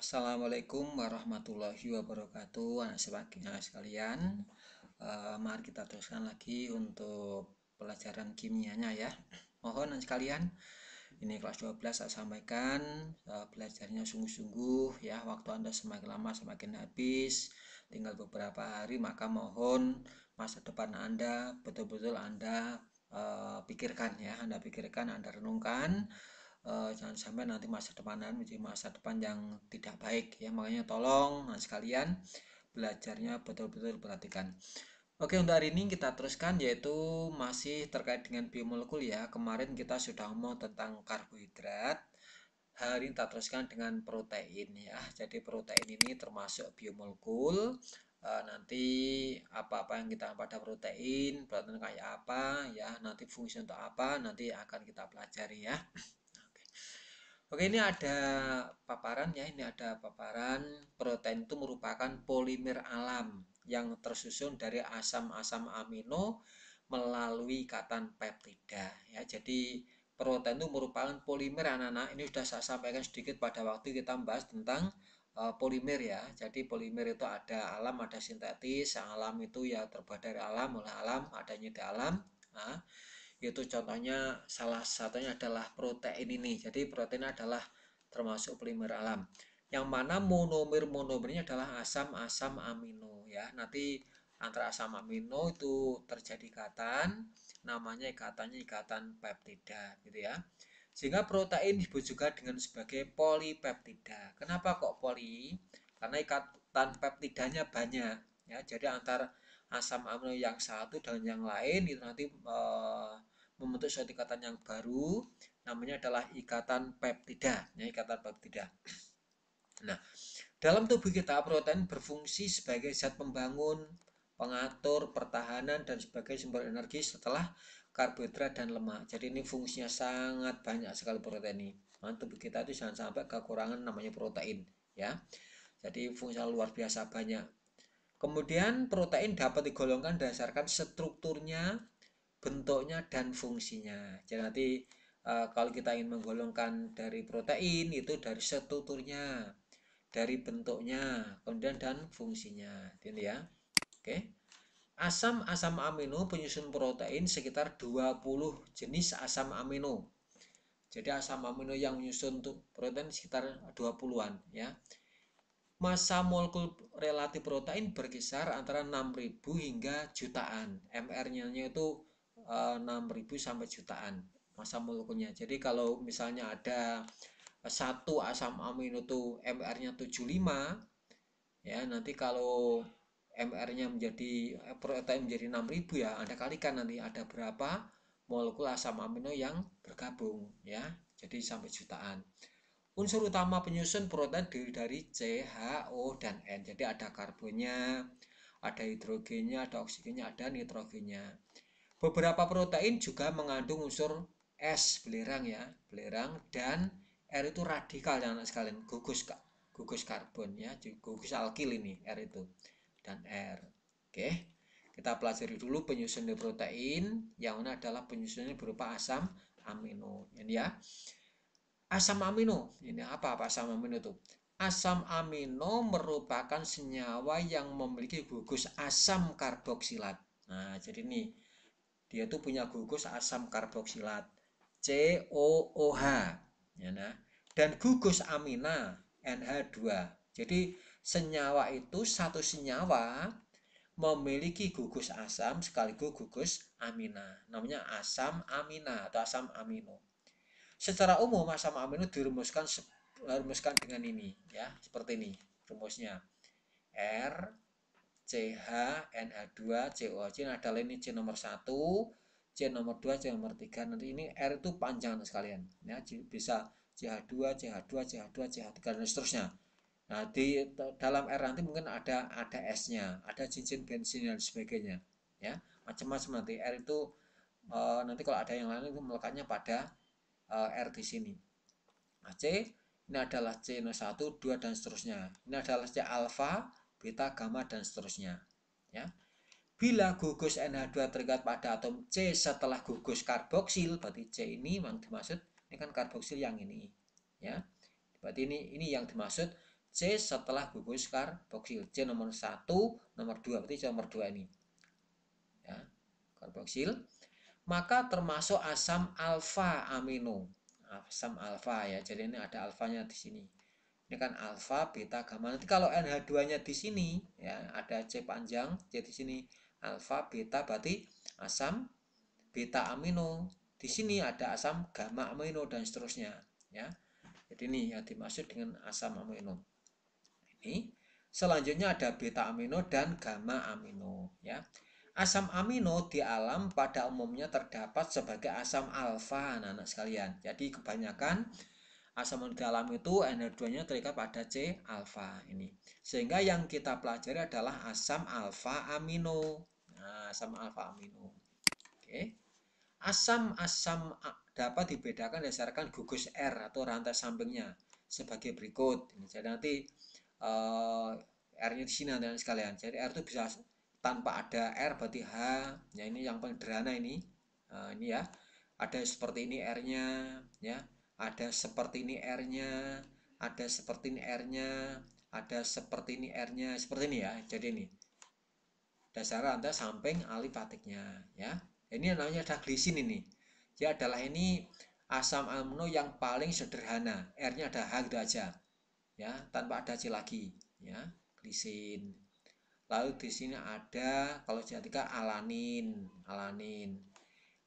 Assalamualaikum warahmatullahi wabarakatuh, anak sekalian. Mari kita teruskan lagi untuk pelajaran kimianya ya. Mohon anak sekalian, ini kelas 12 saya sampaikan, belajarnya sungguh-sungguh ya. Waktu Anda semakin lama semakin habis, tinggal beberapa hari, maka mohon masa depan Anda betul-betul Anda pikirkan ya. Anda pikirkan, Anda renungkan. Jangan sampai nanti masa depan menjadi masa depan yang tidak baik ya. Makanya tolong sekalian belajarnya betul-betul perhatikan. Oke, untuk hari ini kita teruskan, yaitu masih terkait dengan biomolekul ya. Kemarin kita sudah ngomong tentang karbohidrat. Hari ini kita teruskan dengan protein ya. Jadi protein ini termasuk biomolekul. Nanti apa-apa yang kita pada protein kayak apa ya, nanti fungsi untuk apa, nanti akan kita pelajari ya. Oke, ini ada paparan ya. Ini ada paparan protein itu merupakan polimer alam yang tersusun dari asam-asam amino melalui ikatan peptida ya. Jadi protein itu merupakan polimer anak-anak. Ini sudah saya sampaikan sedikit pada waktu kita membahas tentang polimer ya. Jadi polimer itu ada alam, ada sintetis. Yang alam itu ya terbuat dari alam, oleh alam, adanya di alam. Nah, itu contohnya salah satunya adalah protein ini. Jadi protein adalah termasuk polimer alam, yang mana monomernya adalah asam-asam amino ya. Nanti antara asam amino itu terjadi ikatan, namanya ikatannya ikatan peptida gitu ya. Sehingga protein disebut juga dengan sebagai polipeptida. Kenapa kok poli? Karena ikatan peptidanya banyak ya. Jadi antara asam amino yang satu dan yang lain itu nanti membentuk suatu ikatan yang baru, namanya adalah ikatan peptida ya, ikatan peptida. Nah, dalam tubuh kita protein berfungsi sebagai zat pembangun, pengatur pertahanan, dan sebagai sumber energi setelah karbohidrat dan lemak. Jadi ini fungsinya sangat banyak sekali protein ini. Nah, tubuh kita itu jangan sampai kekurangan namanya protein ya. Jadi fungsinya luar biasa banyak. Kemudian protein dapat digolongkan berdasarkan strukturnya, bentuknya, dan fungsinya. Jadi nanti kalau kita ingin menggolongkan dari protein itu dari strukturnya, dari bentuknya, kemudian dan fungsinya. Ini ya. Oke. Asam amino penyusun protein sekitar 20 jenis asam amino. Jadi asam amino yang menyusun untuk protein sekitar 20-an ya. Massa molekul relatif protein berkisar antara 6.000 hingga jutaan. MR-nya itu 6.000 sampai jutaan massa molekulnya. Jadi kalau misalnya ada satu asam amino itu MR-nya 75 ya, nanti kalau MR-nya menjadi protein menjadi 6.000 ya, Anda kalikan nanti ada berapa molekul asam amino yang bergabung ya. Jadi sampai jutaan. Unsur utama penyusun protein terdiri dari C, H, O, dan N. Jadi ada karbonnya, ada hidrogennya, ada oksigennya, ada nitrogennya. Beberapa protein juga mengandung unsur S, belerang ya, belerang, dan R itu radikal ya anak sekalian, gugus karbon ya, gugus alkil ini R itu, dan R. Oke, kita pelajari dulu penyusun protein, yang mana adalah penyusunnya berupa asam amino. Ini ya. Asam amino, ini apa asam amino itu? Asam amino merupakan senyawa yang memiliki gugus asam karboksilat. Nah, jadi ini dia tuh punya gugus asam karboksilat COOH ya, nah. Dan gugus amina NH2. Jadi senyawa itu satu senyawa memiliki gugus asam sekaligus gugus amina. Namanya asam amina atau asam amino. Secara umum asam amino dirumuskan dengan ini ya, seperti ini rumusnya. R CH NH2 COH. Ini adalah ini C nomor 1, C nomor 2, C nomor 3. Nanti ini R itu panjang sekalian ya, bisa CH2, CH2, CH2, CH3 dan seterusnya. Nah, di dalam R nanti mungkin ada S-nya, ada cincin bensin dan sebagainya ya. Macam-macam nanti R itu nanti kalau ada yang lain itu melekatnya pada R di sini. Nah, C ini adalah C1, 2 dan seterusnya. Ini adalah C alfa, beta, gamma dan seterusnya. Ya. Bila gugus NH2 terikat pada atom C setelah gugus karboksil, berarti C ini yang dimaksud, ini kan karboksil yang ini. Ya. Berarti ini yang dimaksud C setelah gugus karboksil. C nomor 1, nomor 2, berarti nomor 2 ini. Ya, karboksil. Maka termasuk asam alfa amino. Asam alfa ya. Jadi ini ada alfanya di sini. Ini kan alfa, beta, gamma. Nanti kalau NH2-nya di sini ya, ada C panjang, C di sini alfa, beta berarti asam beta amino. Di sini ada asam gamma amino dan seterusnya ya. Jadi ini yang dimaksud dengan asam amino. Ini selanjutnya ada beta amino dan gamma amino ya. Asam amino di alam pada umumnya terdapat sebagai asam alfa, anak-anak sekalian. Jadi kebanyakan asam amino di alam itu NH2-nya terikat pada C alfa ini. Sehingga yang kita pelajari adalah asam alfa amino. Nah, asam alfa amino. Oke. Asam-asam dapat dibedakan berdasarkan gugus R atau rantai sampingnya sebagai berikut. Jadi nanti R-nya di sini nanti sekalian. Jadi R itu bisa tanpa ada R berarti H. Ya ini yang paling sederhana ini. Ini ya. Ada seperti ini R-nya ya. Ada seperti ini R-nya, ada seperti ini R-nya, ada seperti ini R-nya, seperti ini ya. Jadi ini dasar rantai samping alifatiknya ya. Ini namanya ada glisin ini. Dia adalah ini asam amino yang paling sederhana. R-nya ada H gitu aja. Ya, tanpa ada C lagi ya, glisin. Lalu di sini ada kalau C3 alanin.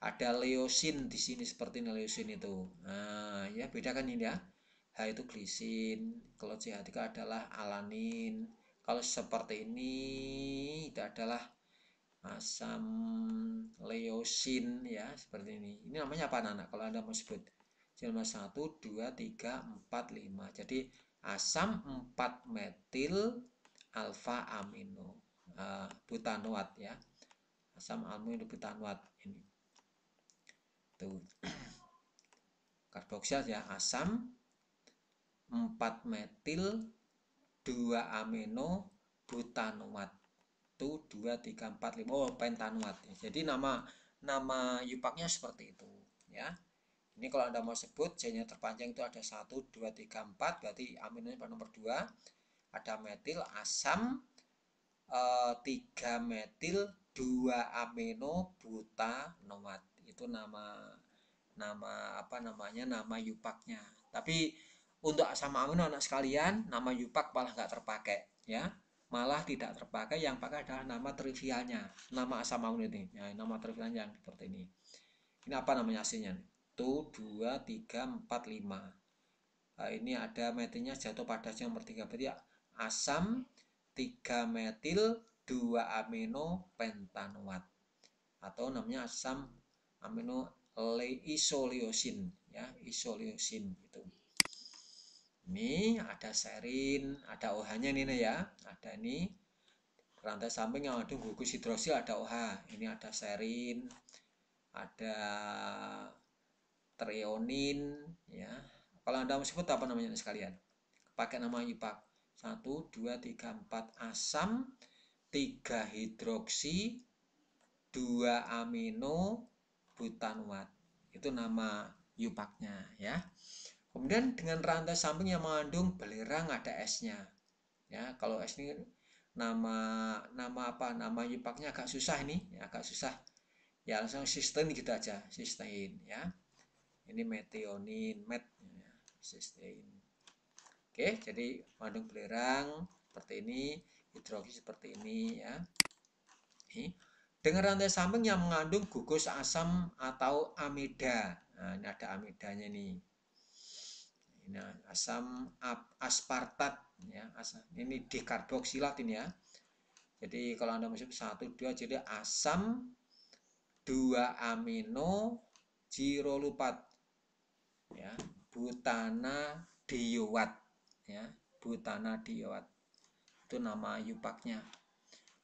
Ada leusin di sini seperti ini leusin itu. Nah, ya bedakan ini ya. H itu glisin, kalau CH3 adalah alanin. Kalau seperti ini itu adalah asam leusin ya, seperti ini. Ini namanya apa anak? Kalau Anda mau sebut. Nomor 1, 2, 3, 4, 5. Jadi asam 4 metil alfa amino butanoat ya. Asam amino butanoat ini. Tuh. Karboksil ya, asam 4 metil 2 amino butanoat. Itu 2, 3, 4, 5. Oh, pentanoat. Jadi nama yupaknya seperti itu ya. Ini kalau Anda mau sebut C-nya terpanjang itu ada 1, 2, 3, 4, berarti aminonya pada nomor 2. Ada metil, asam 3 metil 2 amino butanoat. Itu nama apa namanya, nama yupaknya. Tapi untuk asam amino anak sekalian, nama yupak malah nggak terpakai ya. Malah tidak terpakai, yang pakai adalah nama trivialnya, nama asam amino ini. Ya, nama trivialnya yang seperti ini. Ini apa namanya aslinya? 1, 2, 3, 4, 5. Nah, ini ada metilnya jatuh pada nomor 3. Berarti asam 3 metil 2 amino pentanoat. Atau namanya asam amino isoleusin ya, isoleusin itu. Ini ada serin, ada OH-nya ini ya. Ada ini rantai samping yang ada gugus hidroksil ada OH. Ini ada serin, ada treonin ya. Kalau Anda mau sebut apa namanya sekalian? Pakai nama yupak. 1, 2, 3, 4 asam 3 hidroksi 2 amino butanoat. Itu nama yupaknya ya. Kemudian dengan rantai samping yang mengandung belerang ada S-nya. Ya, kalau S ini nama apa? Nama yupaknya agak susah ini, ya, agak susah. Ya, langsung sistein gitu aja, sistein ya. Ini metionin, ya, sistein. Oke, jadi mengandung belerang seperti ini, hidroksi seperti ini ya. Ini dengan rantai samping yang mengandung gugus asam atau amida. Nah, ini ada amidanya nih. Ini asam aspartat ya, ini dikarboksilat ini ya. Jadi kalau Anda masuk 1, 2, jadi asam 2 amino girolupat ya, butanadioat ya, butanadioat. Itu nama yupaknya.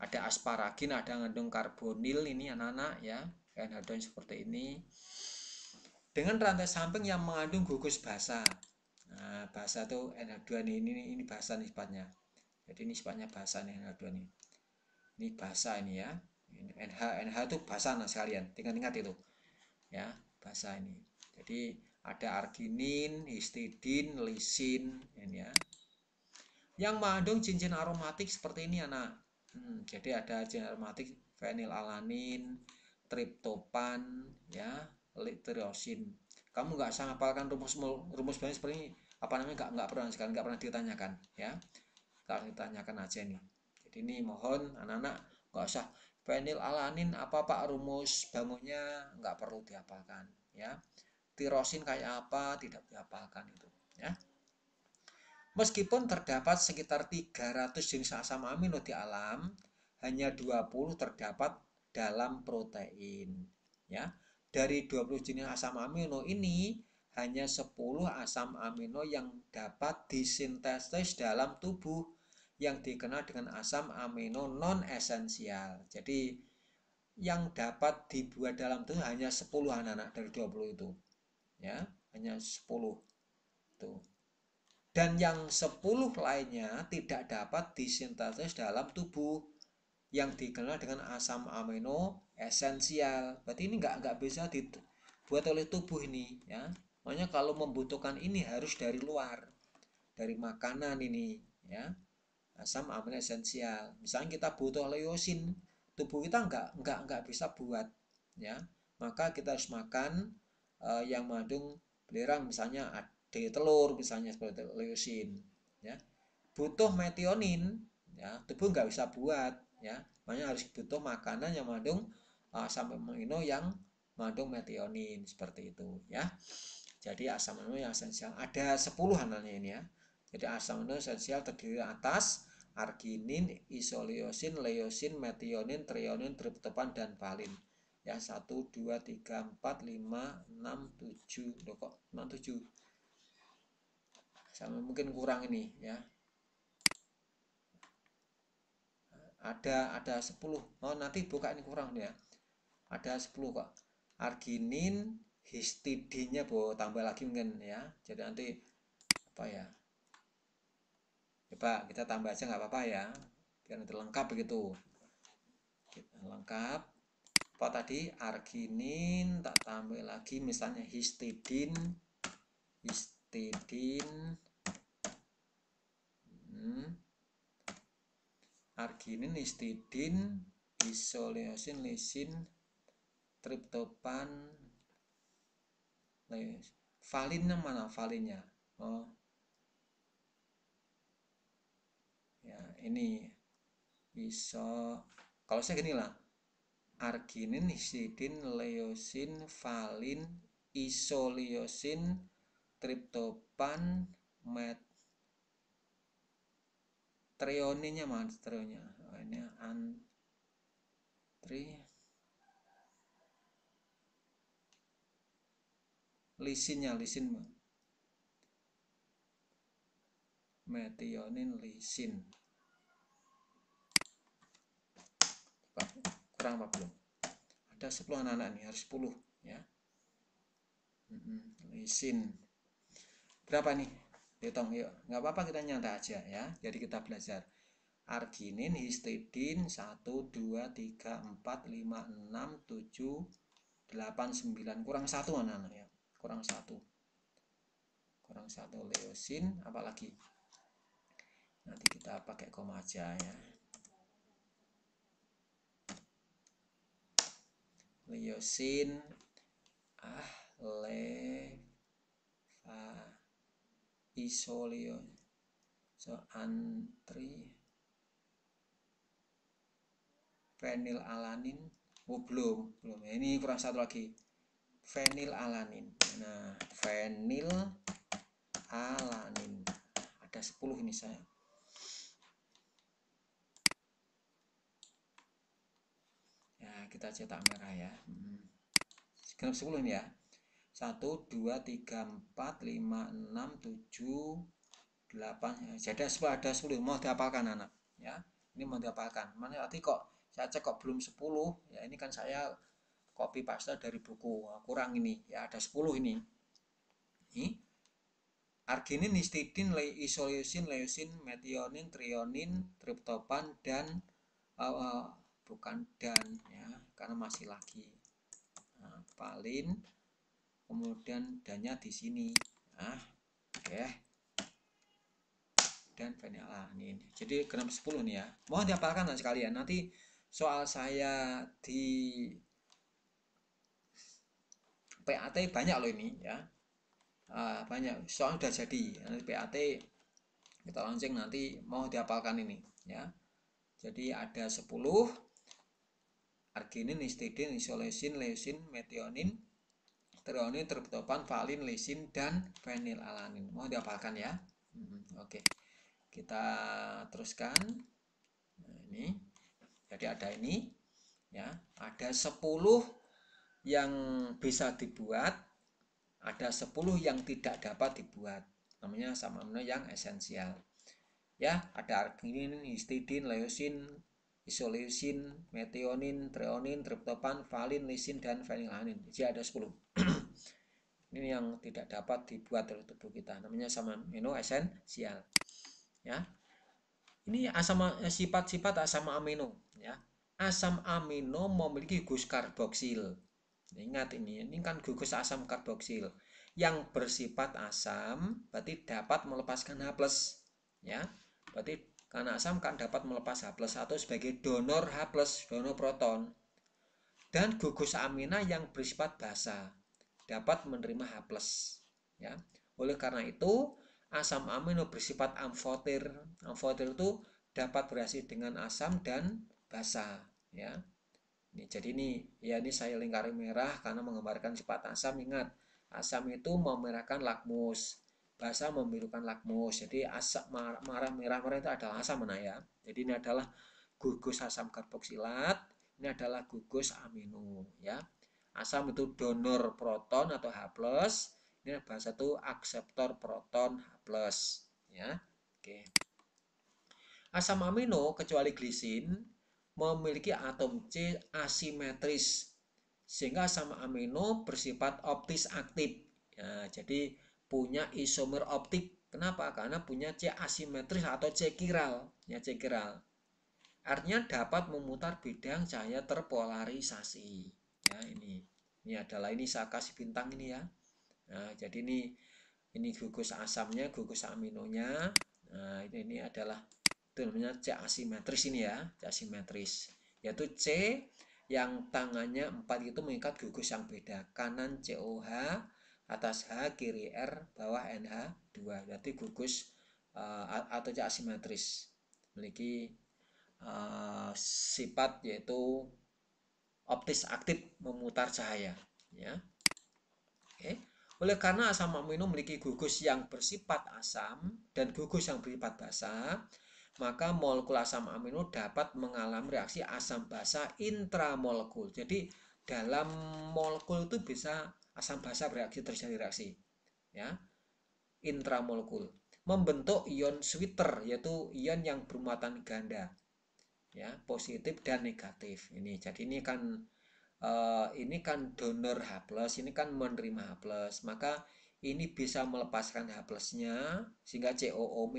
Ada asparagin, ada mengandung karbonil ini anak-anak ya, NH2 seperti ini. Dengan rantai samping yang mengandung gugus basa. Nah, basa itu NH2 ini basa nisbatnya. Jadi ini sifatnya basa nih NH2 nih. Ini basa ini ya. Ini NH itu basa nah sekalian. Ingat-ingat itu. Ya, basa ini. Jadi ada arginin, histidin, lisin ini ya. yang mengandung cincin aromatik seperti ini anak. Jadi ada cincin aromatik fenilalanin, triptopan, ya, litiriosin. Kamu nggak usah hafalkan rumus banyak seperti ini. Apa namanya nggak pernah sekali nggak pernah ditanyakan, ya. Nggak ditanyakan aja nih. Jadi ini mohon anak-anak nggak usah fenilalanin apa pak rumus bangunnya nggak perlu dihafalkan, ya. Tirosin kayak apa tidak dihafalkan itu, ya. Meskipun terdapat sekitar 300 jenis asam amino di alam, hanya 20 terdapat dalam protein. Ya, dari 20 jenis asam amino ini, hanya 10 asam amino yang dapat disintesis dalam tubuh yang dikenal dengan asam amino non esensial. Jadi yang dapat dibuat dalam tubuh hanya 10 anak-anak dari 20 itu. Ya, hanya 10 tuh. Dan yang 10 lainnya tidak dapat disintesis dalam tubuh yang dikenal dengan asam amino esensial. Berarti ini nggak bisa dibuat oleh tubuh ini, ya. Makanya kalau membutuhkan ini harus dari luar, dari makanan ini, ya. Asam amino esensial. Misalnya kita butuh leusin, tubuh kita nggak bisa buat, ya. Maka kita harus makan yang mengandung belerang, misalnya di telur, misalnya seperti leusin, ya. Butuh metionin, ya, tubuh nggak bisa buat, ya. Makanya harus butuh makanan yang mengandung asam amino yang mengandung metionin seperti itu, ya. Jadi asam amino yang esensial ada 10 analnya ini, ya. Jadi asam amino esensial terdiri atas arginin, isoleusin, leusin, metionin, trionin, triptofan, dan valin. Ya, 1, 2, 3, 4, 5, 6, 7. Loh kok 6, 7? Sama mungkin kurang ini, ya. Ada 10. Oh, nanti buka ini kurang ya. Ada 10 kok. Arginin, histidinnya tambah lagi mungkin, ya. Jadi nanti apa ya? Coba kita tambah aja nggak apa-apa, ya. Biar nanti lengkap begitu. Lengkap. Apa tadi? Arginin, tak tambah lagi misalnya histidin, arginin, histidin, isoleusin, lisin, triptofan, valinnya mana valinnya? Oh, ya ini iso. Kalau saya gini lah, arginin, histidin, leusin, valin, isoleusin, triptofan, trioninnya mana trionnya? Oh, ini antri lisinnya, lisin metionin, lisin. Kurang apa belum? Ada 10 anak-anak nih, harus 10, ya. Lisin berapa nih? Hitung yuk, nggak apa-apa, kita nyata aja, ya. Jadi kita belajar arginin, histidin 1, 2, 3, 4, 5, 6, 7, 8, 9. Kurang 1 anak-anak, ya. Kurang 1. Leusin, apalagi nanti kita pakai koma aja, ya. Leusin, isolio, antri, fenilalanin. Oh, belum. Ini kurang 1 lagi. Fenilalanin. Nah, fenilalanin. Ada 10 ini saya. Ya, kita cetak merah, ya. Genap 10 ini, ya. 1, 2, 3, 4, 5, 6, 7, 8. Jadi ada 10. Mau dihafalkan anak, ya. Ini mau dihafalkan. Mana tadi kok saya cek kok belum 10. Ya, ini kan saya copy paste dari buku. Kurang ini, ya. Ada 10 ini. Ini arginin, histidin, isoleusin, leusin, metionin, trionin, triptofan, dan bukan dan, ya, karena masih lagi. Nah, valin, kemudian dannya di sini. Nah, oke. dan fenilalanin. Jadi genap 10 nih ya. Mohon dihafalkan sekalian. Nanti soal saya di PAT banyak loh ini ya. Banyak soal udah jadi. Nanti PAT kita launching nanti mau dihafalkan ini ya. Jadi ada 10: arginin, histidin, isoleusin, leusin, metionin, treonin, triptofan, valin, lisin, dan fenilalanin. Mau dihafalkan ya. Oke. Kita teruskan. Nah, ini. Jadi ada ini ya, ada 10 yang bisa dibuat, ada 10 yang tidak dapat dibuat. Namanya asam amino yang esensial. Ya, ada arginin, histidin, leusin, isoleusin, metionin, treonin, triptofan, valin, lisin, dan fenilalanin. Jadi ada 10. Ini yang tidak dapat dibuat oleh tubuh kita. Namanya asam amino esensial. Ya. Ini sifat-sifat asam amino ya. Asam amino memiliki gugus karboksil. Ingat ini kan gugus asam karboksil yang bersifat asam, berarti dapat melepaskan H+, ya. Berarti karena asam kan dapat melepas H+ atau sebagai donor H+, donor proton. Dan gugus amina yang bersifat basa, dapat menerima H+, ya. Oleh karena itu asam amino bersifat amfoter. Amfoter itu dapat bereaksi dengan asam dan basa, ya. Jadi ini ya, ini saya lingkari merah karena menggambarkan sifat asam. Ingat, asam itu memerahkan lakmus, basa membirukan lakmus. Jadi asam merah itu adalah asam ya. Jadi ini adalah gugus asam karboksilat, ini adalah gugus amino ya. Asam itu donor proton atau H+, ini basa itu akseptor proton H+, ya. Oke. Asam amino kecuali glisin memiliki atom C asimetris, sehingga asam amino bersifat optis aktif. Ya, jadi punya isomer optik. Kenapa? Karena punya C asimetris atau C chiral. Ya, C chiral. Artinya dapat memutar bidang cahaya terpolarisasi. Ya, ini adalah ini saya kasih bintang ini ya. Nah, jadi ini gugus asamnya, gugus aminonya. Nah, ini adalah itu namanya C asimetris ini ya, C asimetris. Yaitu C yang tangannya 4 itu mengikat gugus yang beda. Kanan COH, atas H, kiri R, bawah NH2. Berarti gugus atau C asimetris. Memiliki sifat yaitu optis aktif, memutar cahaya ya. Oke. Oleh karena asam amino memiliki gugus yang bersifat asam dan gugus yang bersifat basa, maka molekul asam amino dapat mengalami reaksi asam basa intramolekul. Jadi dalam molekul itu bisa asam basa terjadi reaksi ya, intramolekul, membentuk ion sweeter, yaitu ion yang bermuatan ganda ya, positif dan negatif. Ini jadi ini kan donor H+, ini kan menerima H+, maka ini bisa melepaskan H+-nya sehingga COO-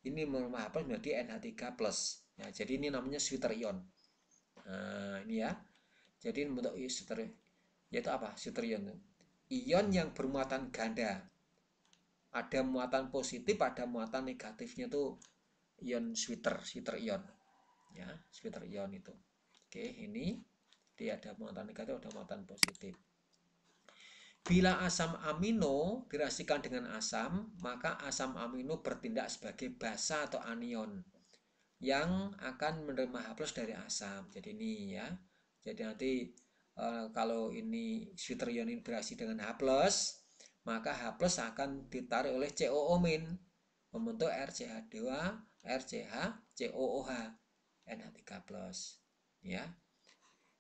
ini menerima H+ menjadi NH3+. Ya, jadi ini namanya sweeter ion. Nah, ini ya. Jadi bentuk sweeter yaitu apa? Sweeter ion. Ion yang bermuatan ganda. Ada muatan positif, ada muatan negatifnya tuh ion sweeter ion. Ya, sweeter ion itu. Oke, ini dia ada muatan negatif, ada muatan positif. Bila asam amino direaksikan dengan asam, maka asam amino bertindak sebagai basa atau anion yang akan menerima H+ dari asam. Jadi ini ya. Jadi nanti kalau ini sweeter ion ini bereaksi dengan H+, maka H+ akan ditarik oleh COO- membentuk RCH2, RCH, COOH, NH3+. Ya.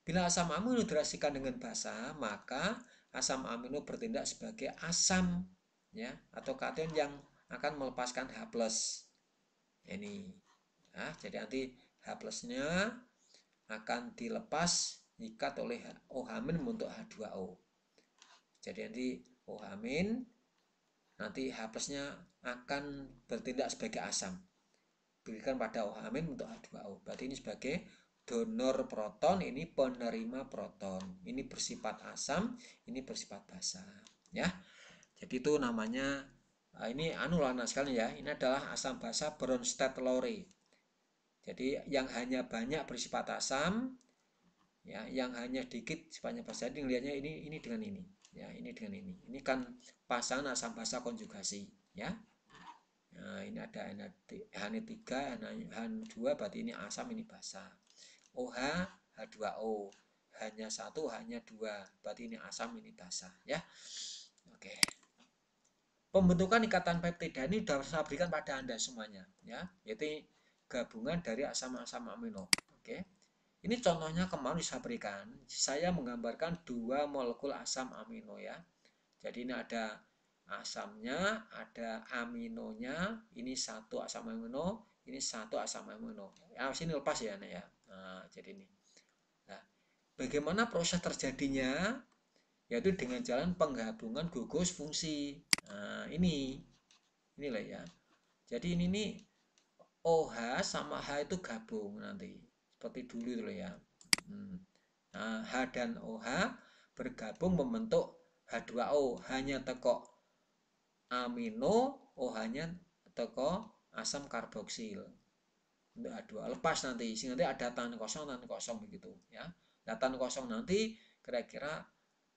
Bila asam amino direaksikan dengan basa, maka asam amino bertindak sebagai asam ya, atau kation yang akan melepaskan H+. Ini. Nah, jadi nanti H+-nya akan dilepas ikat oleh OH- membentuk H2O. Jadi nanti OH- nanti H+-nya akan bertindak sebagai asam. Berikan pada OH- untuk H2O. Berarti ini sebagai donor proton, ini penerima proton. Ini bersifat asam, ini bersifat basa, ya. Jadi itu namanya Nah, ini anu lah anak sekalian ya, ini adalah asam basa Bronsted Lowry. Jadi yang hanya banyak bersifat asam, ya, yang hanya dikit sifatnya basa. Jadi lihatnya ini dengan ini, ya, ini dengan ini. Ini kan pasangan asam basa konjugasi, ya. Nah, ini ada H3, H2, berarti ini asam, ini basa. OH, H2O. Hanya satu, hanya dua, berarti ini asam, ini basa, ya. Oke. Pembentukan ikatan peptida ini sudah saya berikan pada Anda semuanya, ya, yaitu gabungan dari asam-asam amino. Oke. Ini contohnya kemarin saya berikan. Saya menggambarkan dua molekul asam amino, ya. Jadi ini ada asamnya, ada aminonya. Ini satu asam amino, ini satu asam amino. Ya, sini lepas ya, Nek, ya. Nah, jadi ini. Nah, bagaimana proses terjadinya? Yaitu dengan jalan penggabungan gugus fungsi. Nah, inilah ya. Jadi ini nih OH sama H itu gabung nanti. Seperti dulu itu loh ya. Nah, H dan OH bergabung membentuk H2O. Hanya teko amino, OH-nya teko asam karboksil. Untuk H2 lepas nanti. Sehingga nanti ada tangan kosong begitu ya. Nah, tangan kosong nanti kira-kira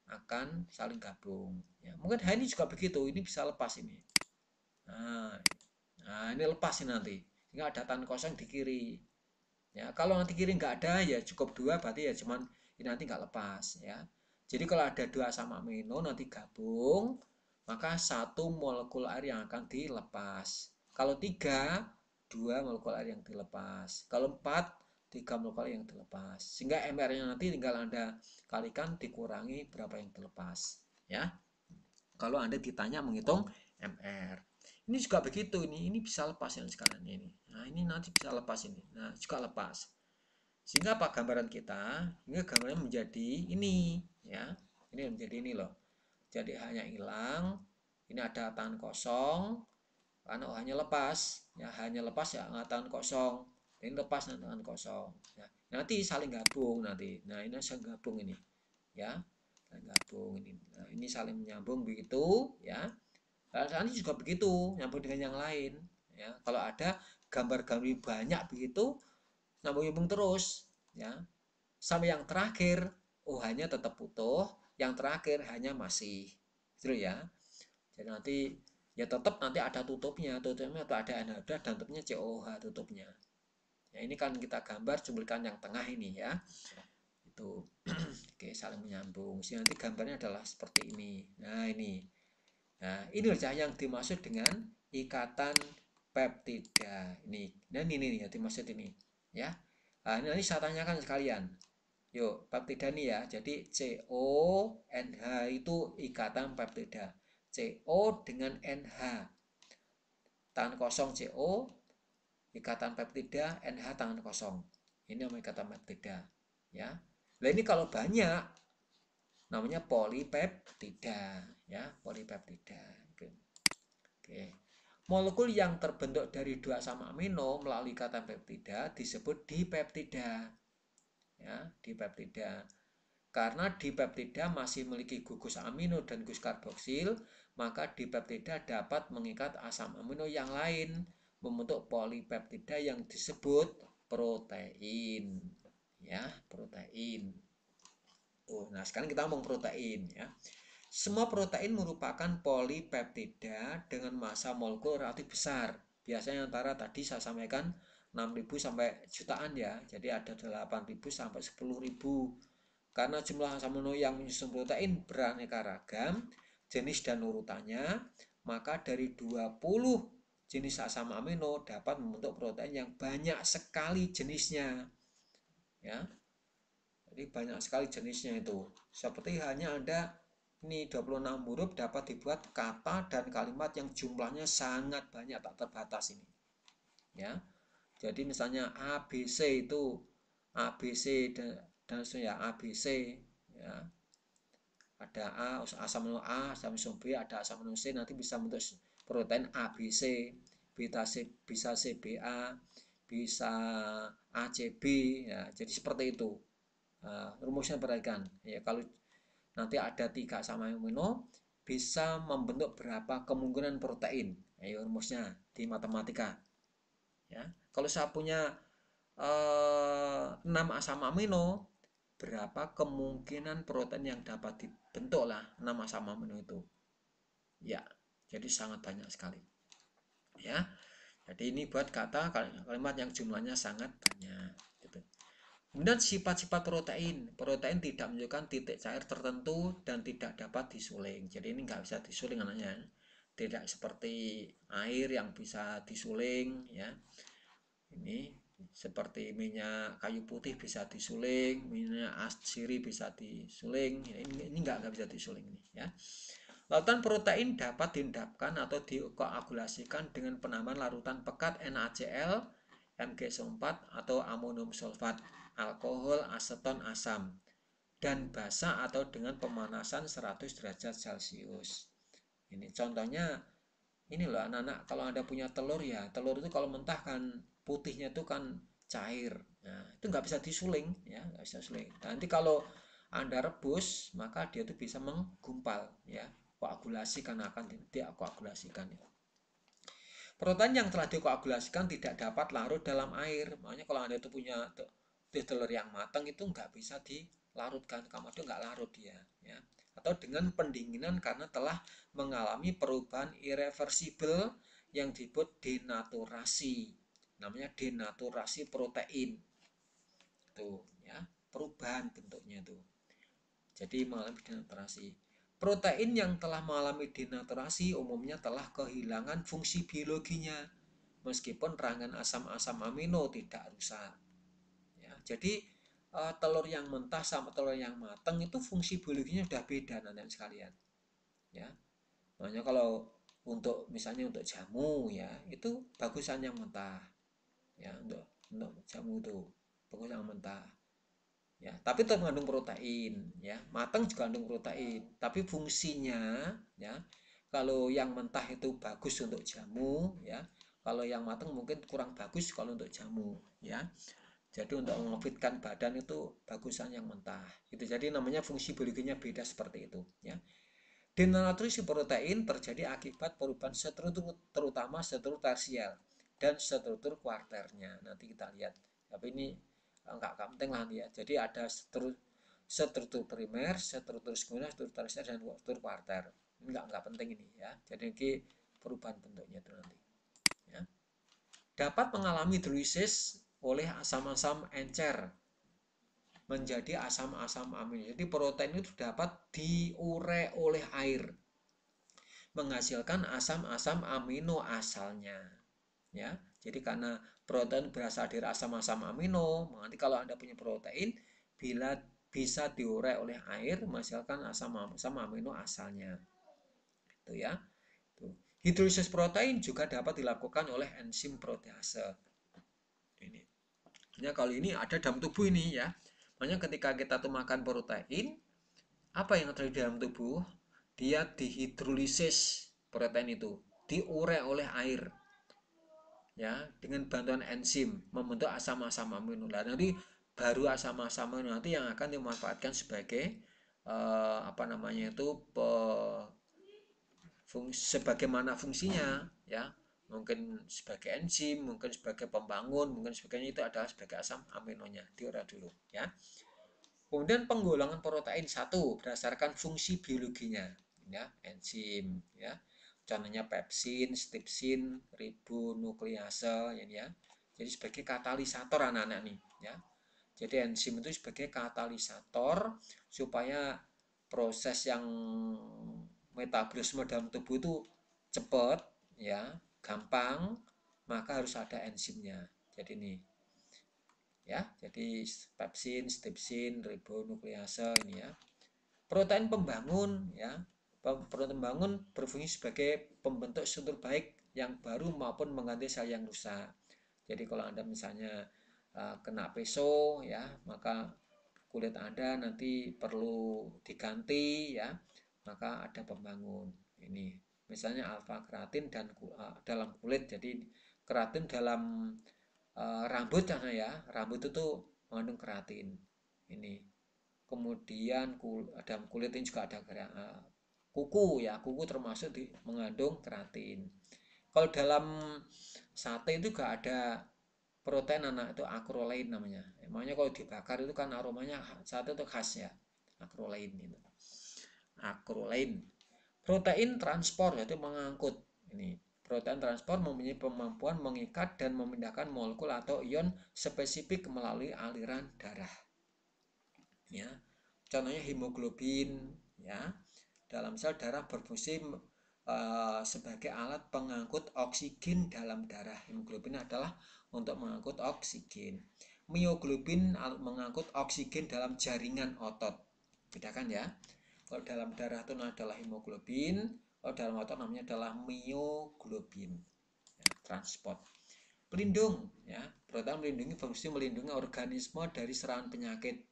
akan saling gabung. Ya, mungkin H ini juga begitu. Ini bisa lepas ini. Nah, ini lepas ini nanti. Sehingga ada tangan kosong di kiri. Ya, kalau nanti kiri nggak ada ya cukup dua, berarti ya cuman ini nanti nggak lepas ya. Jadi kalau ada dua asam amino nanti gabung, maka satu molekul air yang akan dilepas. Kalau tiga, dua molekul air yang dilepas. Kalau empat, tiga molekul air yang dilepas. Sehingga MR-nya nanti tinggal Anda kalikan dikurangi berapa yang dilepas. Ya, kalau Anda ditanya menghitung MR. Ini juga begitu, ini bisa lepas yang sekarang ini. Nah, ini nanti bisa lepas ini. Nah, juga lepas. Sehingga apa gambaran kita? Hingga gambarannya menjadi ini, ya. Ini menjadi ini loh. Jadi hanya hilang. Ini ada tangan kosong. Karena hanya lepas, ya hanya lepas ya tangan kosong. Ini lepas tangan kosong. Ya. Nanti saling gabung nanti. Nah, ini saling gabung ini, ya. Saling gabung ini. Nah, ini saling menyambung begitu, ya. Nanti juga begitu, nyambung dengan yang lain. Ya, kalau ada gambar-gambar banyak begitu, nyambung-nyambung terus, ya. Sampai yang terakhir, hanya tetap utuh, yang terakhir hanya masih, gitu ya. Jadi nanti ya tetap nanti ada tutupnya atau ada anoda dan tutupnya COH tutupnya. Ya, ini kan kita gambar cuplikan yang tengah ini ya. Itu. Oke, saling menyambung. Sehingga nanti gambarnya adalah seperti ini. Nah, ini. Nah, ini saja yang dimaksud dengan ikatan peptida. Ini. Dan ini ya dimaksud ini, ya. Nah, ini nanti saya tanyakan sekalian. Yuk, peptida nih ya. Jadi CONH itu ikatan peptida. CO dengan NH. Tangan kosong CO, ikatan peptida, NH tangan kosong. Ini namanya ikatan peptida, ya. Nah, ini kalau banyak namanya polipeptida, ya, polipeptida. Oke. Molekul yang terbentuk dari dua asam amino melalui ikatan peptida disebut dipeptida. Ya, dipeptida. Karena dipeptida masih memiliki gugus amino dan gugus karboksil, maka dipeptida dapat mengikat asam amino yang lain membentuk polipeptida yang disebut protein. Ya, protein. Nah, sekarang kita ngomong protein ya. Semua protein merupakan polipeptida dengan massa molekul relatif besar. Biasanya antara tadi saya sampaikan 6.000 sampai jutaan ya. Jadi ada 8.000 sampai 10.000. Karena jumlah asam amino yang menyusun protein beraneka ragam, jenis dan urutannya, maka dari 20 jenis asam amino dapat membentuk protein yang banyak sekali jenisnya. Ya. Jadi banyak sekali jenisnya itu. Seperti hanya ada ini 26 huruf dapat dibuat kata dan kalimat yang jumlahnya sangat banyak, tak terbatas ini. Ya. Jadi misalnya ABC itu ABC dan ya ABC ya. Ada asam amino A, asam amino B, ada asam amino C, nanti bisa bentuk protein ABC, bisa CBA, bisa ACB ya. Jadi seperti itu. Rumusnya perhatikan ya, kalau nanti ada 3 asam amino bisa membentuk berapa kemungkinan protein. Ayo rumusnya di matematika. Ya, kalau saya punya 6 asam amino, berapa kemungkinan protein yang dapat dibentuk lah 6 asam amino itu? Ya, jadi sangat banyak sekali. Ya, jadi ini buat kata kalimat yang jumlahnya sangat banyak. Gitu. Kemudian sifat-sifat protein. Protein tidak menunjukkan titik cair tertentu dan tidak dapat disuling. Jadi ini nggak bisa disuling anaknya. Tidak seperti air yang bisa disuling ya. Ini seperti minyak kayu putih bisa disuling, minyak asiri bisa disuling. Ya, ini nggak bisa disuling ini ya. Larutan protein dapat diendapkan atau dikoagulasikan dengan penambahan larutan pekat NaCl, MgSO4 atau amonium sulfat, alkohol, aseton, asam, dan basa atau dengan pemanasan 100 derajat Celcius. Ini contohnya, ini loh anak-anak, kalau Anda punya telur ya, telur itu kalau mentah kan putihnya itu kan cair. Nah, itu nggak bisa disuling ya, nggak bisa suling. Nanti kalau Anda rebus, maka dia itu bisa menggumpal ya, koagulasi karena akan dikoagulasikan ya. Protein yang telah dikoagulasikan tidak dapat larut dalam air. Makanya kalau Anda itu punya telur yang matang itu nggak bisa dilarutkan, kamu itu nggak larut dia ya. Atau dengan pendinginan karena telah mengalami perubahan irreversibel yang disebut denaturasi. Namanya denaturasi protein. Tuh ya, perubahan bentuknya tuh. Jadi mengalami denaturasi. Protein yang telah mengalami denaturasi umumnya telah kehilangan fungsi biologinya, meskipun rangkaian asam-asam amino tidak rusak. Ya, jadi telur yang mentah sama telur yang matang itu fungsi biologinya sudah beda, anak-anak sekalian. Ya, makanya kalau untuk misalnya untuk jamu ya itu bagusan yang mentah. Ya, untuk jamu itu bagus yang mentah. Ya, tapi tetap mengandung protein ya. Matang juga mengandung protein, tapi fungsinya ya kalau yang mentah itu bagus untuk jamu ya. Kalau yang matang mungkin kurang bagus kalau untuk jamu ya. Jadi untuk mengfitkan badan itu bagusan yang mentah. Itu jadi namanya fungsi biologinya beda seperti itu ya. Denaturasi protein terjadi akibat perubahan struktur terutama struktur tersier dan struktur kuarternya. Nanti kita lihat. Tapi ini enggak penting lah ya. Jadi ada struktur primer, struktur sekunder, struktur tersier dan struktur kuarter. Ini enggak penting ini ya. Jadi ini perubahan bentuknya itu nanti. Ya. Dapat mengalami hidrolisis oleh asam-asam encer menjadi asam-asam amino. Jadi protein itu dapat diure oleh air menghasilkan asam-asam amino asalnya. Ya, jadi karena protein berasal dari asam-asam amino, nanti kalau Anda punya protein bila bisa diure oleh air menghasilkan asam-asam amino asalnya. Itu ya. Tuh. Hidrolisis protein juga dapat dilakukan oleh enzim protease. Ini. Ya, kalau ini ada dalam tubuh ini ya. Makanya ketika kita tuh makan protein, apa yang terjadi dalam tubuh? Dia dihidrolisis protein itu, diure oleh air. Ya, dengan bantuan enzim membentuk asam-asam amino. Nah, nanti baru asam-asam amino nanti yang akan dimanfaatkan sebagai apa namanya itu sebagaimana fungsinya ya. Mungkin sebagai enzim, mungkin sebagai pembangun, mungkin sebagainya itu adalah sebagai asam aminonya. Diure dulu ya. Kemudian penggolongan protein satu berdasarkan fungsi biologinya, ya, enzim, ya. Contohnya pepsin, stripsin, ribonuklease, ya. Jadi sebagai katalisator anak-anak nih, ya. Jadi enzim itu sebagai katalisator supaya proses yang metabolisme dalam tubuh itu cepat, ya, gampang, maka harus ada enzimnya. Jadi ini ya, jadi pepsin, stripsin, ribonuklease ini ya. Protein pembangun ya, protein pembangun berfungsi sebagai pembentuk struktur baik yang baru maupun mengganti sel yang rusak. Jadi kalau Anda misalnya kena peso ya, maka kulit Anda nanti perlu diganti ya, maka ada pembangun ini. Misalnya alfa keratin dan dalam kulit, jadi keratin dalam rambut karena ya, rambut itu mengandung keratin ini. Kemudian dalam kulit ini juga ada kuku ya, kuku termasuk mengandung keratin. Kalau dalam sate itu gak ada protein anak, itu acrolein namanya. Emangnya kalau dibakar itu kan aromanya sate itu khas ya, acrolein itu. Acrolein. Protein transport yaitu mengangkut. Ini protein transport mempunyai kemampuan mengikat dan memindahkan molekul atau ion spesifik melalui aliran darah. Ya, contohnya hemoglobin ya. Dalam sel darah berfungsi sebagai alat pengangkut oksigen dalam darah. Hemoglobin adalah untuk mengangkut oksigen. Mioglobin mengangkut oksigen dalam jaringan otot. Bedakan ya. Kalau dalam darah itu adalah hemoglobin, kalau dalam otot namanya adalah mioglobin. Ya, transport. Pelindung ya. Protein melindungi, fungsi melindungi organisme dari serangan penyakit.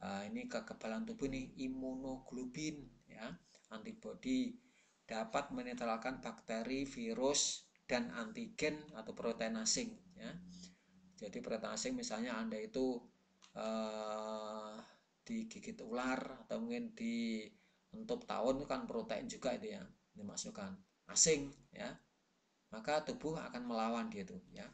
Ini kekebalan tubuh nih, imunoglobin ya. Antibodi dapat menetralkan bakteri, virus, dan antigen atau protein asing ya. Jadi protein asing misalnya Anda itu digigit ular atau mungkin dientup tawon, itu kan protein juga itu ya, dimasukkan asing ya, maka tubuh akan melawan dia itu ya.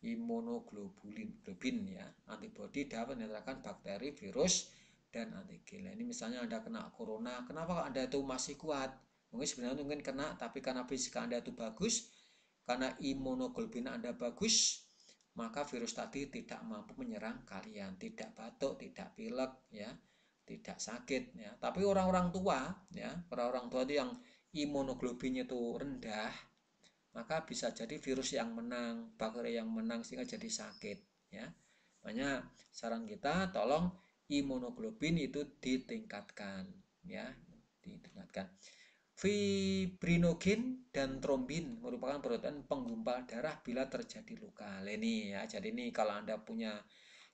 Imunoglobulin ya, antibodi dapat menetralkan bakteri, virus, dan antigen. Ini misalnya Anda kena corona, kenapa Anda itu masih kuat? Mungkin sebenarnya mungkin kena, tapi karena fisik Anda itu bagus, karena imunoglobulin Anda bagus, maka virus tadi tidak mampu menyerang kalian, tidak batuk, tidak pilek ya, tidak sakit ya. Tapi orang-orang tua ya, orang-orang tua itu yang imunoglobinnya itu rendah, maka bisa jadi virus yang menang, bakteri yang menang sehingga jadi sakit ya. Makanya saran kita tolong imunoglobin itu ditingkatkan ya, ditingkatkan. Fibrinogen dan trombin merupakan protein penggumpal darah bila terjadi luka. Ini ya, jadi ini kalau Anda punya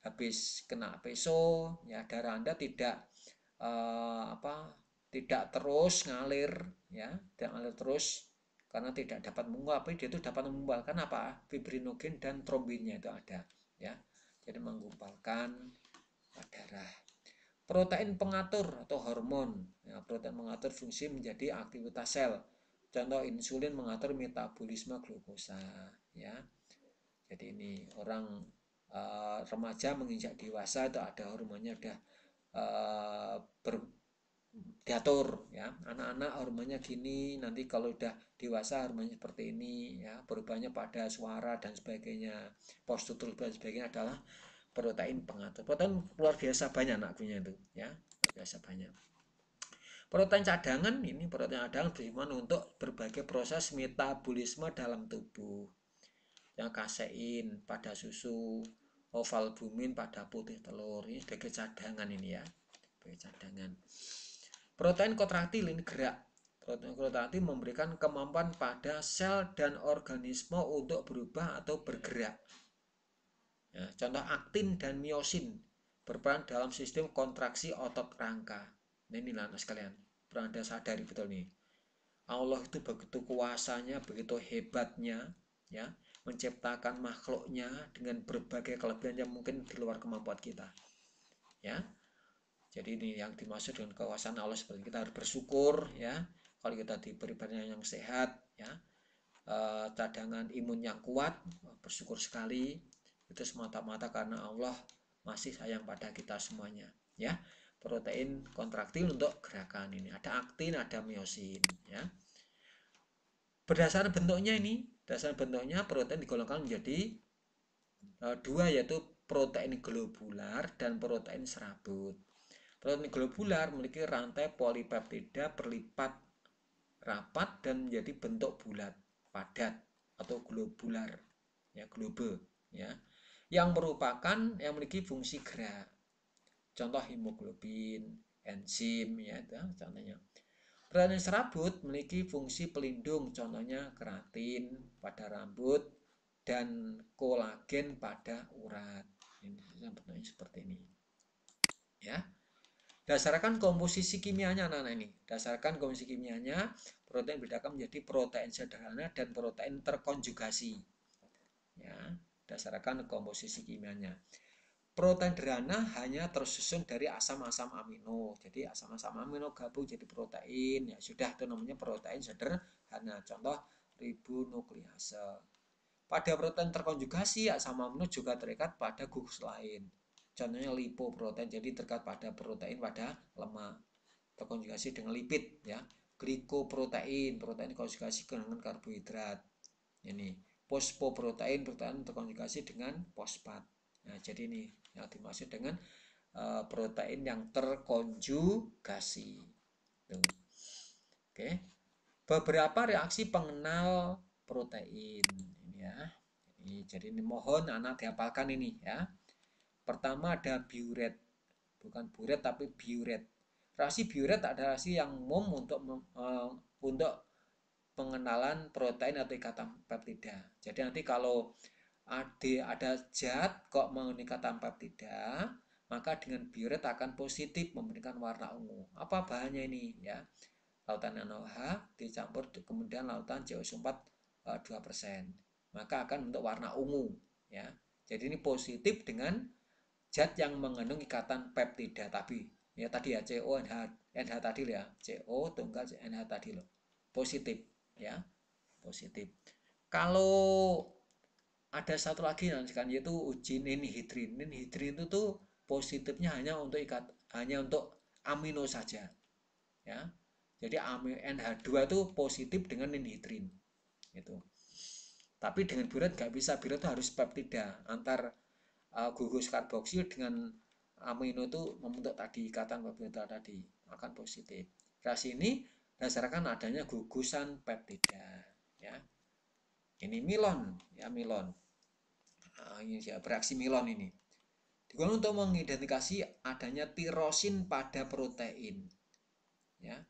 habis kena peso ya, darah Anda tidak tidak terus ngalir ya, tidak ngalir terus karena tidak dapat menguap, dia itu dapat mengumpalkan apa? Fibrinogen dan trombinnya itu ada ya. Jadi menggumpalkan darah. Protein pengatur atau hormon ya, protein mengatur fungsi menjadi aktivitas sel. Contoh insulin mengatur metabolisme glukosa ya. Jadi ini orang remaja menginjak dewasa itu ada hormonnya udah diatur ya. Anak-anak hormonnya gini, nanti kalau udah dewasa hormonnya seperti ini ya, berubahnya pada suara dan sebagainya, postur dan sebagainya adalah protein pengatur. Protein luar biasa banyak anaknya itu ya, luar biasa banyak. Protein cadangan, ini protein cadangan berfungsi untuk berbagai proses metabolisme dalam tubuh. Yang kasein pada susu, ovalbumin pada putih telur, ini sebagai cadangan ini ya, sebagai cadangan. Protein kontraktil ini gerak. Protein kontraktil memberikan kemampuan pada sel dan organisme untuk berubah atau bergerak. Ya, contoh aktin dan miosin berperan dalam sistem kontraksi otot rangka. Nah, inilah sekalian, perlu Anda sadari betul nih. Allah itu begitu kuasanya, begitu hebatnya, ya, menciptakan makhluknya dengan berbagai kelebihan yang mungkin di luar kemampuan kita. Ya, jadi ini yang dimaksud dengan kekuasaan Allah, seperti kita harus bersyukur ya. Kalau kita diberi badan yang sehat, ya, cadangan imun yang kuat, bersyukur sekali. Itu semata-mata karena Allah masih sayang pada kita semuanya ya. Protein kontraktil untuk gerakan ini, ada aktin, ada miosin ya. Berdasarkan bentuknya ini, berdasarkan bentuknya protein digolongkan menjadi dua, yaitu protein globular dan protein serabut. Protein globular memiliki rantai polipeptida berlipat rapat dan menjadi bentuk bulat padat atau globular ya, globe ya, yang memiliki fungsi gerak. Contoh hemoglobin, enzim ya, itu contohnya. Protein serabut memiliki fungsi pelindung, contohnya keratin pada rambut dan kolagen pada urat. Ini bentuknya seperti ini ya. Dasarkan komposisi kimianya anak-anak ini. Dasarkan komposisi kimianya, protein bedakan menjadi protein sederhana dan protein terkonjugasi. Ya, dasarkan komposisi kimianya. Protein derana hanya tersusun dari asam-asam amino. Jadi asam-asam amino gabung jadi protein. Ya sudah, itu namanya protein sederhana. Contoh ribonuklease. Pada protein terkonjugasi, asam amino juga terikat pada gugus lain. Contohnya lipoprotein, jadi terikat pada protein pada lemak. Terkonjugasi dengan lipid, ya. Glikoprotein, protein konjugasi dengan karbohidrat. Ini fosfoprotein, protein terkonjugasi dengan fosfat. Nah, jadi ini yang dimaksud dengan protein yang terkonjugasi. Tuh. Oke. Beberapa reaksi pengenal protein ini ya. Jadi ini mohon anak dihafalkan ini ya. Pertama ada biuret. Bukan buret tapi biuret. Reaksi biuret adalah reaksi yang umum untuk pengenalan protein atau ikatan peptida. Jadi nanti kalau ada zat kok mengikatan peptida, maka dengan biuret akan positif memberikan warna ungu. Apa bahannya ini ya? Lautan NaOH dicampur kemudian lautan CO4 2%. Maka akan bentuk warna ungu ya. Jadi ini positif dengan zat yang mengandung ikatan peptida tadi. Ya tadi ya CO NH tadi ya. CO tunggal NH tadi loh. Positif ya. Positif. Kalau ada satu lagi kan yaitu uji ninhidrin. Ninhidrin itu tuh positifnya hanya untuk amino saja. Ya. Jadi NH2 itu positif dengan ninhidrin. Gitu. Tapi dengan biuret nggak bisa. Biuret itu harus peptida antar gugus karboksil dengan amino itu membentuk tadi ikatan peptida tadi akan positif. Reaksi ini berdasarkan adanya gugusan peptida. Ya. Ini milon, ya milon. Ini ya, bereaksi milon ini. Digunakan untuk mengidentifikasi adanya tirosin pada protein. Ya,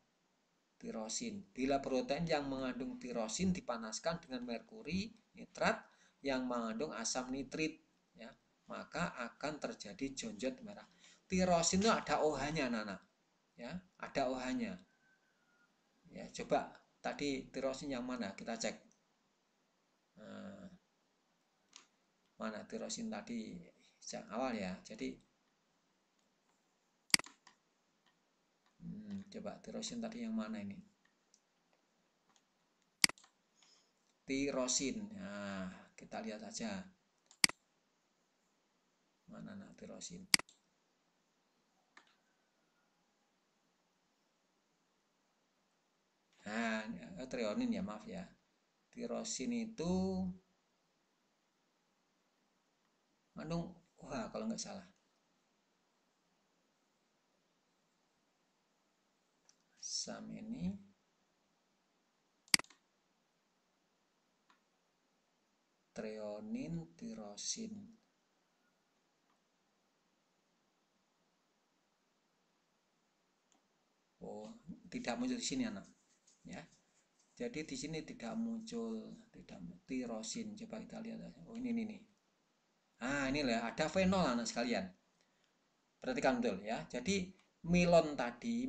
tirosin. Bila protein yang mengandung tirosin dipanaskan dengan merkuri nitrat yang mengandung asam nitrit, ya, maka akan terjadi jonjot merah. Tirosin itu ada OH-nya, anak-anak. Ya, ada OH-nya. Ya, coba tadi tirosin yang mana? Kita cek. Nah, mana tirosin tadi sejak awal ya. Jadi coba tirosin tadi yang mana ini? Tirosin. Nah, kita lihat saja. Mana nak tirosin? Nah, trionin ya, maaf ya. Tirosin itu mengandung OH kalau nggak salah. Asam ini trionin, tirosin. Oh, tidak muncul di sini anak. Ya. Jadi di sini tidak muncul tirosin. Coba kita lihat aja. Oh, ini nih. Ah, ini lah ada fenol anak sekalian. Perhatikan betul ya. Jadi milon tadi,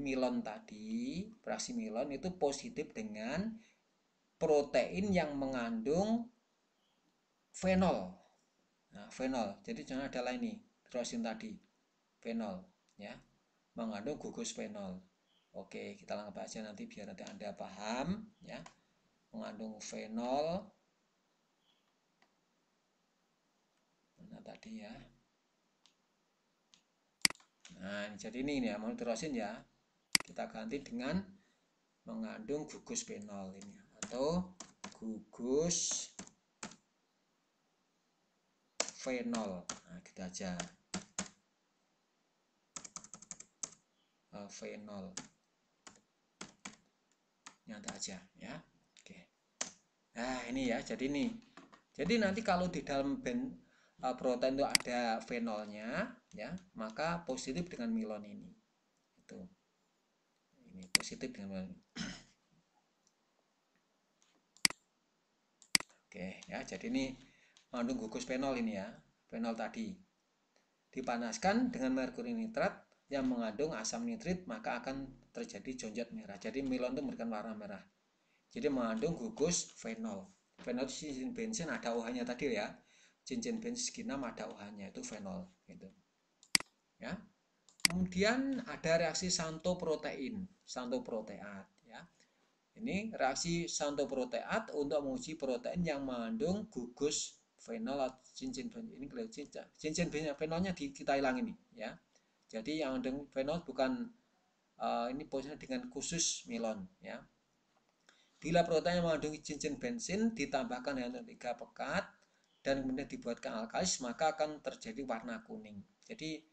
reaksi milon itu positif dengan protein yang mengandung fenol. Nah, fenol. Jadi contohnya adalah ini, tirosin tadi. Fenol ya. Mengandung gugus fenol. Oke, kita lanjut aja nanti biar nanti Anda paham ya. Mengandung fenol. Mana tadi ya? Nah, jadi ini ya, mau tirosin ya. Kita ganti dengan mengandung gugus fenol ini atau gugus fenol. Nah, gitu aja. Fenol. Nyata aja ya. Oke. Nah, ini ya. Jadi ini. Jadi nanti kalau di dalam protein itu ada fenolnya ya, maka positif dengan milon ini. Itu. Ini positif dengan milon. Oke, ya. Jadi ini mengandung gugus fenol ini ya. Fenol tadi. Dipanaskan dengan merkuri nitrat yang mengandung asam nitrit, maka akan terjadi jonjot merah. Jadi milon itu memberikan warna merah. Jadi mengandung gugus fenol. Fenol cincin bensin ada OH-nya tadi ya. Cincin bensin 6 ada OH-nya itu fenol gitu. ya. Kemudian ada reaksi xanthoprotein, xanthoproteat ya. Ini reaksi xanthoproteat untuk menguji protein yang mengandung gugus fenol atau cincin fenol. Ini cincin fenolnya kita hilang ini ya. Jadi yang mengandung fenol bukan ini posisinya dengan khusus milon ya. Bila protein yang mengandung cincin bensin ditambahkan dengan 3 pekat dan kemudian dibuatkan alkalis, maka akan terjadi warna kuning. Jadi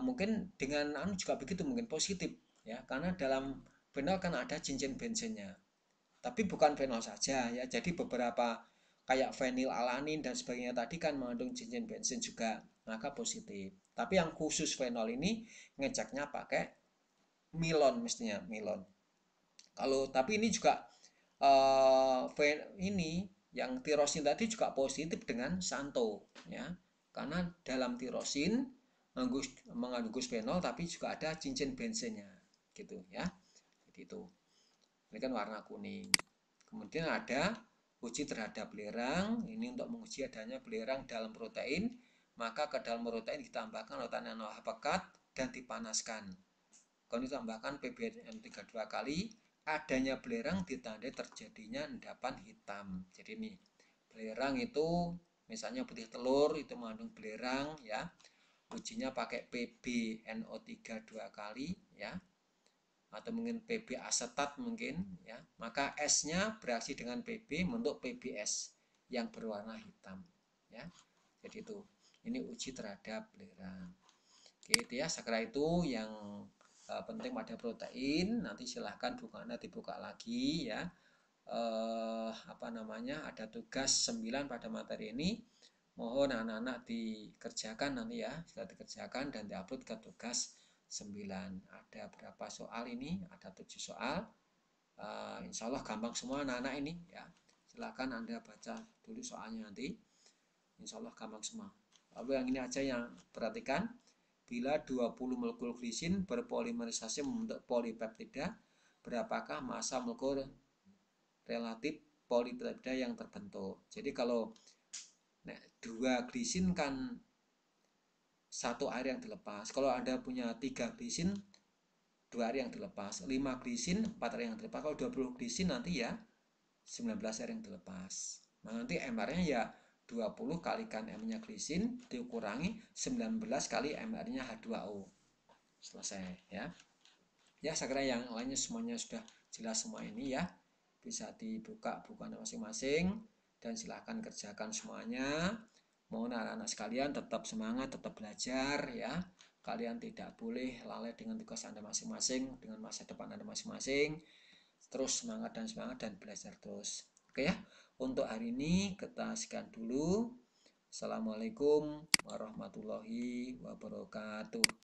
mungkin dengan juga begitu, mungkin positif ya, karena dalam fenol kan ada cincin bensinnya. Tapi bukan fenol saja ya. Jadi beberapa kayak fenilalanin dan sebagainya tadi kan mengandung cincin bensin juga, maka positif. Tapi yang khusus fenol ini ngeceknya pakai milon, mestinya milon. Kalau tapi ini juga ini yang tirosin tadi juga positif dengan xantho ya, karena dalam tirosin mengandung fenol tapi juga ada cincin bensinnya gitu ya. Jadi itu ini kan warna kuning. Kemudian ada uji terhadap belerang, ini untuk menguji adanya belerang dalam protein, maka ke dalam protein ditambahkan lautan NaOH pekat dan dipanaskan. Kemudian ditambahkan PbN32 kali, adanya belerang ditandai terjadinya endapan hitam. Jadi ini belerang itu misalnya putih telur itu mengandung belerang ya. Ujinya pakai PbNO3 2 kali ya. Atau mungkin Pb asetat mungkin ya. Maka S-nya bereaksi dengan Pb membentuk PbS yang berwarna hitam ya. Jadi itu. Ini uji terhadap belerang. Oke, itu ya. Sekira itu yang penting pada protein. Nanti silahkan bukunya dibuka lagi ya. Ada tugas 9 pada materi ini. Mohon anak-anak dikerjakan nanti ya, sudah dikerjakan dan diupload ke tugas 9. Ada berapa soal ini? Ada 7 soal. Insya Allah gampang semua anak-anak ini ya. Silahkan Anda baca dulu soalnya nanti. Insya Allah gampang semua. Lalu yang ini aja yang perhatikan. Bila 20 molekul glisin berpolimerisasi membentuk polipeptida, berapakah massa molekul relatif polipeptida yang terbentuk? Jadi kalau 2 glisin kan 1 air yang dilepas. Kalau Anda punya 3 glisin, 2 air yang dilepas. 5 glisin, 4 air yang dilepas. Kalau 20 glisin nanti ya 19 air yang dilepas. Nah nanti MR-nya ya 20 kalikan M-nya glisin dikurangi 19 kali MR-nya H2O. Selesai ya. Ya saya kira yang lainnya semuanya sudah jelas semua ini ya. Bisa dibuka bukunya masing-masing dan silahkan kerjakan semuanya. Mohon anak-anak sekalian tetap semangat, tetap belajar ya. Kalian tidak boleh lalai dengan tugas Anda masing-masing, dengan masa depan Anda masing-masing. Terus semangat dan belajar terus. Oke ya. Untuk hari ini kita sekian dulu. Assalamualaikum warahmatullahi wabarakatuh.